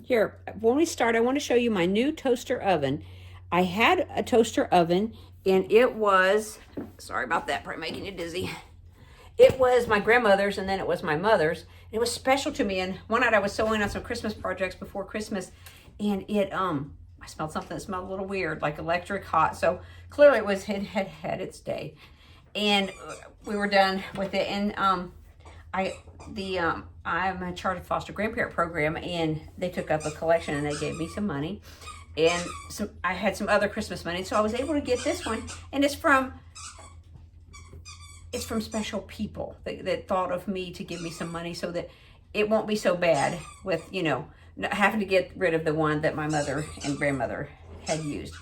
Here, when we start, I want to show you my new toaster oven. I had a toaster oven, and it was, sorry about that, probably making you dizzy. It was my grandmother's, and then it was my mother's. It was special to me, and one night I was sewing on some Christmas projects before Christmas, and I smelled something that smelled a little weird, like electric hot. So clearly it had its day, and we were done with it. And I'm in charge of foster grandparent program, and they took up a collection and they gave me some money, and I had some other Christmas money, so I was able to get this one, and it's from special people that thought of me to give me some money so that it won't be so bad with, you know, having to get rid of the one that my mother and grandmother had used.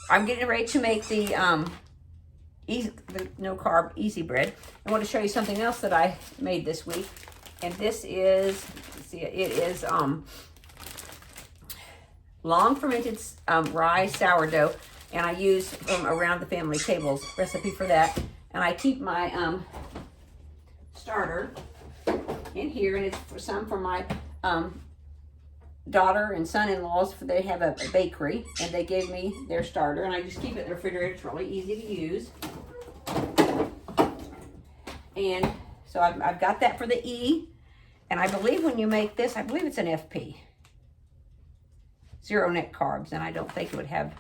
I'm getting ready to make the no carb easy bread. I want to show you something else that I made this week, and this is, let's see, it is long fermented rye sourdough, and I use from Around the Family Tables recipe for that. And I keep my starter in here, and it's for my daughter and son-in-laws. They have a bakery, and they gave me their starter, and I just keep it in the refrigerator. It's really easy to use. And so I've got that for the E, and I believe when you make this, I believe it's an FP, 0 net carbs, and I don't think it would have,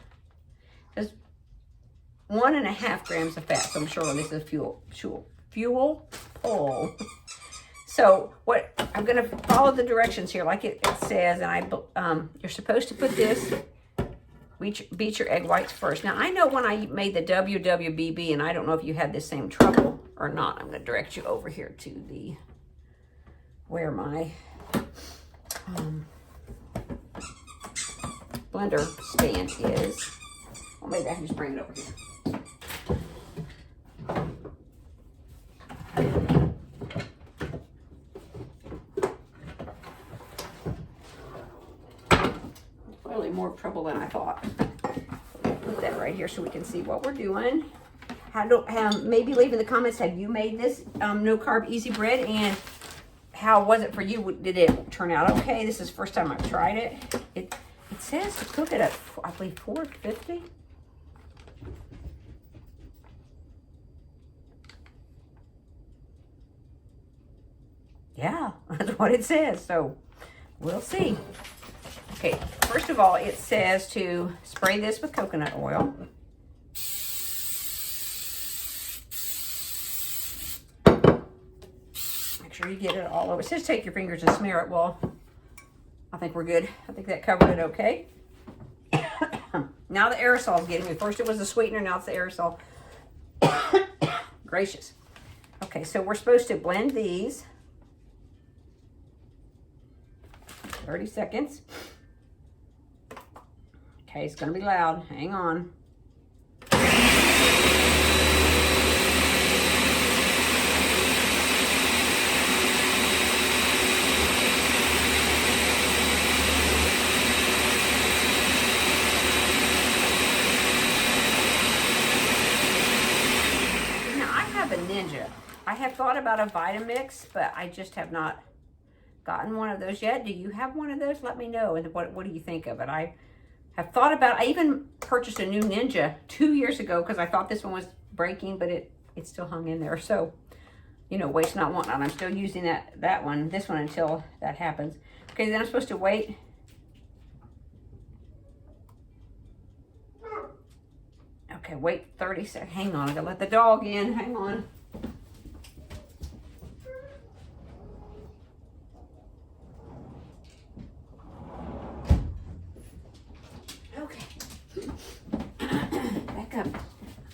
1.5 grams of fat, so I'm sure this is fuel pole. So what I'm going to follow the directions here, like it says, and you're supposed to put this. Beat your egg whites first. Now I know when I made the WWBB, and I don't know if you had the same trouble or not. I'm going to direct you over here to where my blender stand is. Well, maybe I can just bring it over here. Really more trouble than I thought. Put that right here so we can see what we're doing. Maybe leave in the comments, have you made this no carb easy bread, and how was it for you? Did it turn out okay? This is the first time I've tried it. It says to cook it at, I believe, 450. Yeah, that's what it says, so we'll see. Okay, first of all, it says to spray this with coconut oil. Make sure you get it all over. It says take your fingers and smear it. Well, I think we're good. I think that covered it okay. Now the aerosol is getting me. First it was the sweetener, now it's the aerosol. Gracious. Okay, so we're supposed to blend these. 30 seconds. Okay, it's going to be loud. Hang on. Now, I have a Ninja. I have thought about a Vitamix, but I just have not gotten one of those yet. Do you have one of those? Let me know. And what do you think of it? I have thought about, I even purchased a new Ninja 2 years ago because I thought this one was breaking, but it still hung in there. So, you know, waste not, want not. I'm still using this one until that happens. Okay, then I'm supposed to wait. Okay, wait 30 seconds. Hang on, I gotta let the dog in. Hang on.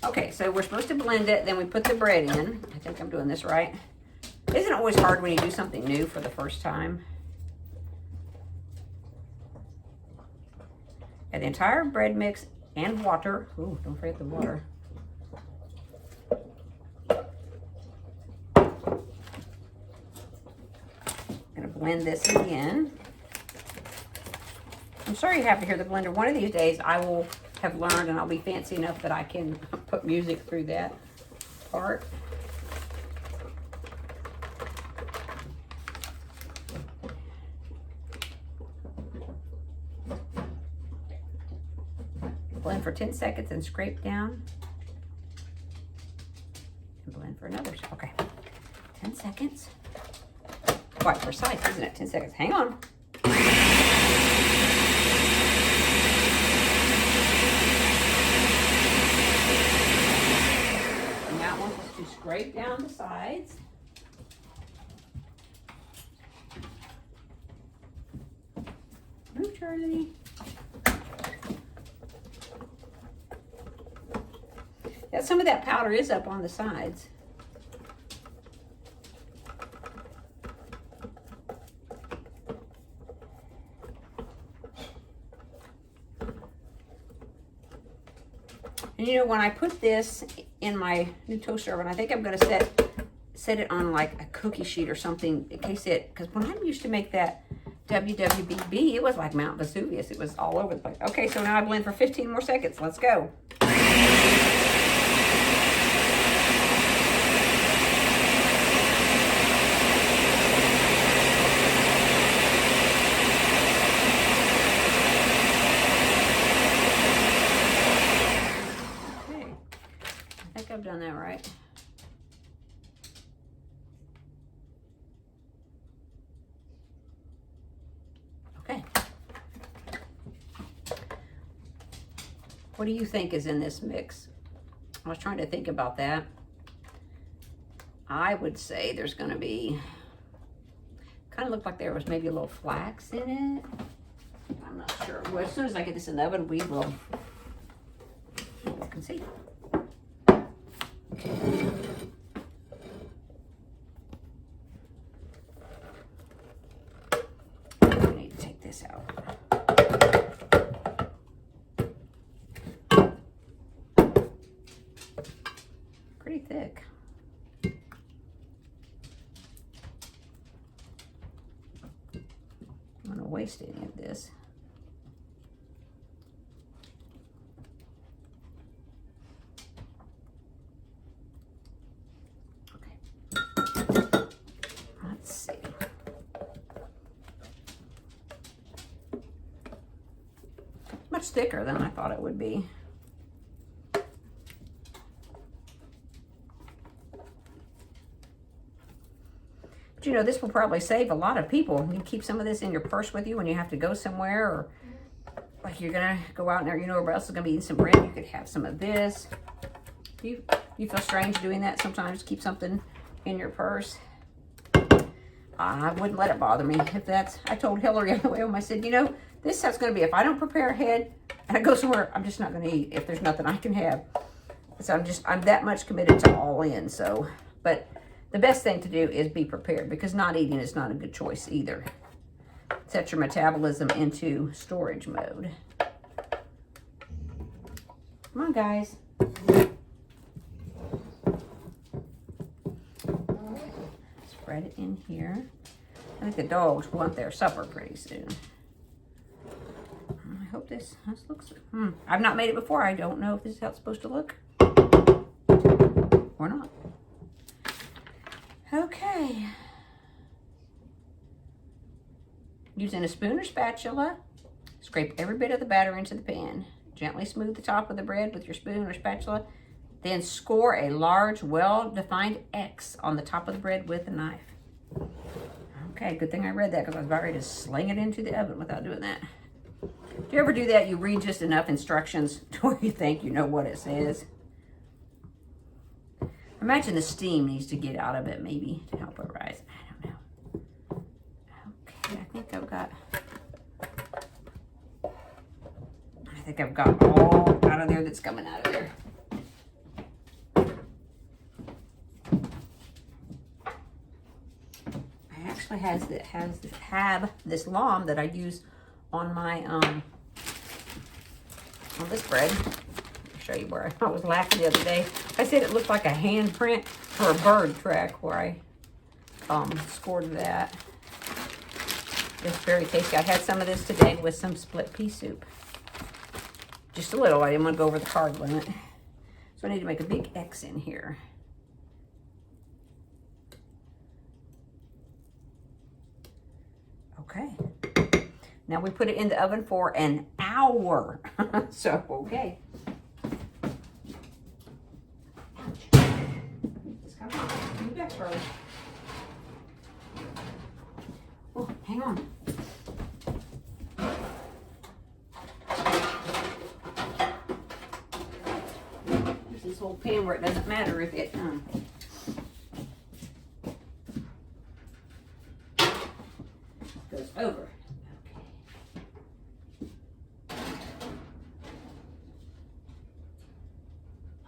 Okay, so we're supposed to blend it, then we put the bread in. I think I'm doing this right. Isn't it always hard when you do something new for the first time? Add the entire bread mix and water. Ooh, don't forget the water. Gonna blend this again. I'm sorry you have to hear the blender. One of these days I will have learned, and I'll be fancy enough that I can put music through that part. Blend for 10 seconds and scrape down. And blend for another, okay. 10 seconds. Quite precise, isn't it? 10 seconds, hang on. And now it wants us to scrape down the sides. Move, Charlie. Yeah, some of that powder is up on the sides. And you know, when I put this in my new toaster oven, I think I'm going to set it on like a cookie sheet or something in case because when I used to make that WWBB, it was like Mount Vesuvius. It was all over the place. Okay, so now I blend for 15 more seconds. Let's go. I've done that right. Okay. What do you think is in this mix? I was trying to think about that. I would say there's going to be, kind of looked like there was maybe a little flax in it. I'm not sure. Well, as soon as I get this in the oven, we will look and see. I need to take this out. Pretty thick. I'm not going to waste any of this. Much thicker than I thought it would be. But you know, this will probably save a lot of people. You can keep some of this in your purse with you when you have to go somewhere, or like you're gonna go out there, you know, everybody else is gonna be eating some bread. You could have some of this. You feel strange doing that sometimes, keep something in your purse. I wouldn't let it bother me. If that's, I told Hillary on the way home, I said, you know, this is how it's going to be. If I don't prepare ahead and I go somewhere, I'm just not going to eat if there's nothing I can have. So I'm that much committed to all in. So, but the best thing to do is be prepared, because not eating is not a good choice either. Set your metabolism into storage mode. Come on, guys. Spread it in here. I think the dogs want their supper pretty soon. I hope this looks... I've not made it before. I don't know if this is how it's supposed to look. Or not. Okay. Using a spoon or spatula, scrape every bit of the batter into the pan. Gently smooth the top of the bread with your spoon or spatula. Then score a large, well-defined X on the top of the bread with a knife. Okay, good thing I read that, because I was about ready to sling it into the oven without doing that. Do you ever do that? You read just enough instructions to where you think you know what it says. Imagine the steam needs to get out of it, maybe, to help it rise. I don't know. Okay, I think I've got all out of there that's coming out of there. I actually have this lom that I use on my on this bread. I'll show you where I was laughing the other day. I said it looked like a handprint for a bird track where I scored that. It's very tasty. I had some of this today with some split pea soup. Just a little. I didn't want to go over the carb limit. So I need to make a big X in here. Okay. Now we put it in the oven for an hour. hour. So, okay. Move back, Charlie. Oh, hang on. There's this whole pan where it doesn't matter if it goes over.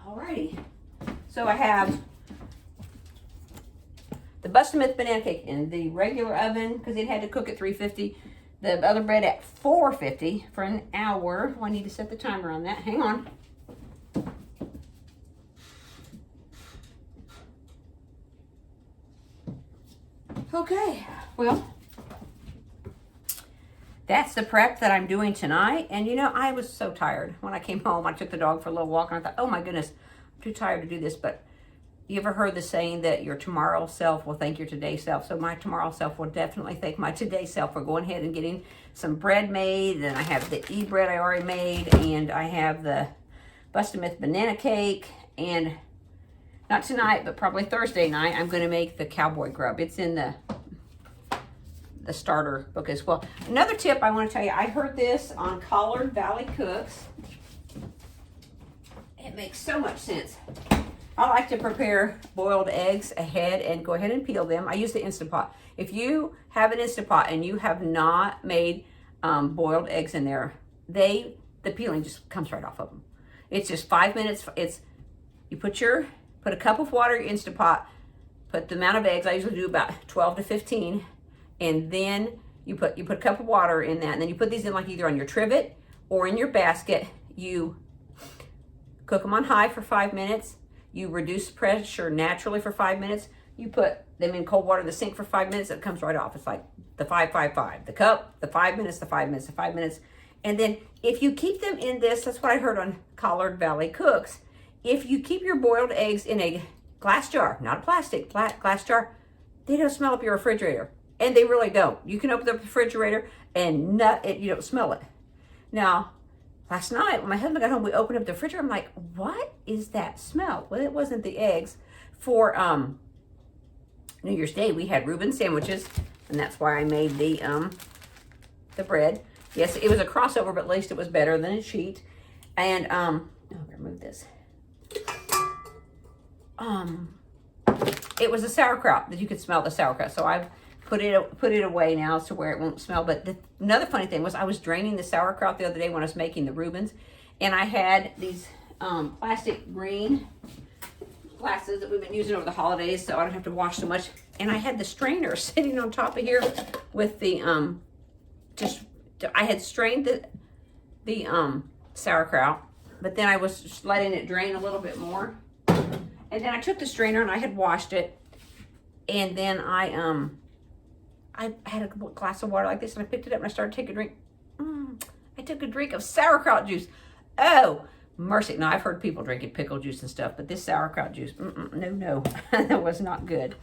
Alrighty. So I have the Bustamith banana cake in the regular oven because it had to cook at 350. The other bread at 450 for an hour. Oh, I need to set the timer on that. Hang on. Okay, well, that's the prep that I'm doing tonight. And you know, I was so tired. When I came home, I took the dog for a little walk and I thought, oh my goodness, I'm too tired to do this. But you ever heard the saying that your tomorrow self will thank your today self? So my tomorrow self will definitely thank my today self for going ahead and getting some bread made. And I have the bread I already made, and I have the Bustamith banana cake. And not tonight, but probably Thursday night, I'm going to make the cowboy grub. It's in the starter book as well. Another tip I want to tell you, I heard this on Collard Valley Cooks. It makes so much sense. I like to prepare boiled eggs ahead and go ahead and peel them. I use the Instant Pot. If you have an Instant Pot and you have not made boiled eggs in there, the peeling just comes right off of them. It's just 5 minutes. You put a cup of water in your Instant Pot, put the amount of eggs. I usually do about 12 to 15, and then you put a cup of water in that, and then you put these in like either on your trivet or in your basket. You cook them on high for 5 minutes. You reduce pressure naturally for 5 minutes. You put them in cold water in the sink for 5 minutes. It comes right off. It's like the 5-5-5. The cup, the 5 minutes, the 5 minutes, the 5 minutes. And then if you keep them in this, that's what I heard on Collard Valley Cooks. If you keep your boiled eggs in a glass jar, not a plastic, glass jar, they don't smell up your refrigerator. And they really don't. You can open up the refrigerator and you don't smell it. Now, last night, when my husband got home, we opened up the refrigerator. I'm like, what is that smell? Well, it wasn't the eggs. For New Year's Day, we had Reuben sandwiches, and that's why I made the bread. Yes, it was a crossover, but at least it was better than a sheet. And I'm gonna remove this. It was a sauerkraut that you could smell the sauerkraut. So I've put it away now to where it won't smell. But another funny thing was I was draining the sauerkraut the other day when I was making the Reubens, and I had these plastic green glasses that we've been using over the holidays, so I don't have to wash so much. And I had the strainer sitting on top of here with the I had strained the sauerkraut, but then I was just letting it drain a little bit more. And then I took the strainer and I had washed it, and then I had a glass of water like this, and I picked it up and I started taking a drink. I took a drink of sauerkraut juice. Oh, mercy. Now, I've heard people drinking pickle juice and stuff, but this sauerkraut juice, no, that was not good.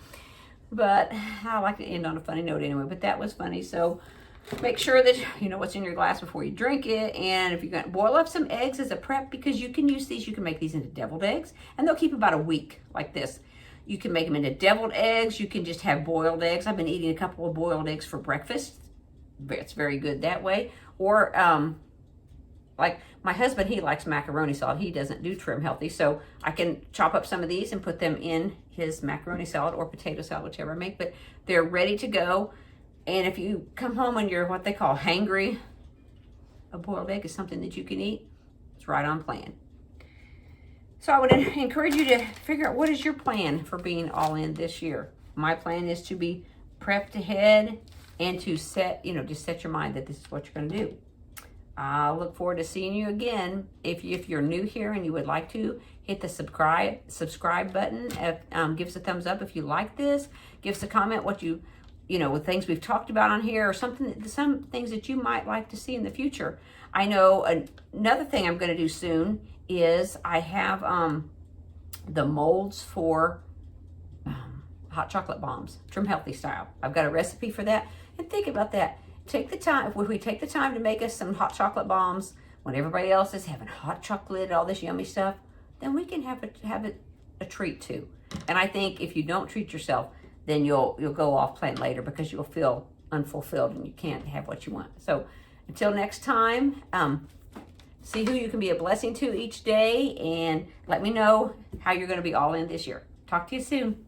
But I like to end on a funny note anyway, but that was funny. So make sure that you know what's in your glass before you drink it. And if you're going to boil up some eggs as a prep, because you can use these, you can make these into deviled eggs, and they'll keep about a week like this. You can make them into deviled eggs. You can just have boiled eggs. I've been eating a couple of boiled eggs for breakfast. It's very good that way. Or like my husband, he likes macaroni salad. He doesn't do trim healthy, so I can chop up some of these and put them in his macaroni salad or potato salad, whichever I make. But they're ready to go. And if you come home and you're what they call hangry, a boiled egg is something that you can eat. It's right on plan. So I would encourage you to figure out what is your plan for being all in this year. My plan is to be prepped ahead and to set, just set your mind that this is what you're going to do. I look forward to seeing you again. If you're new here and you would like to, hit the subscribe button. Give us a thumbs up if you like this. Give us a comment what with things we've talked about on here, or some things that you might like to see in the future. I know another thing I'm going to do soon is I have the molds for hot chocolate bombs, trim healthy style. I've got a recipe for that. And think about that. take the time, if we take the time to make us some hot chocolate bombs when everybody else is having hot chocolate and all this yummy stuff, then we can have a treat too. And I think if you don't treat yourself, then you'll go off plan later because you'll feel unfulfilled and you can't have what you want. So until next time, see who you can be a blessing to each day, and let me know how you're going to be all in this year. Talk to you soon.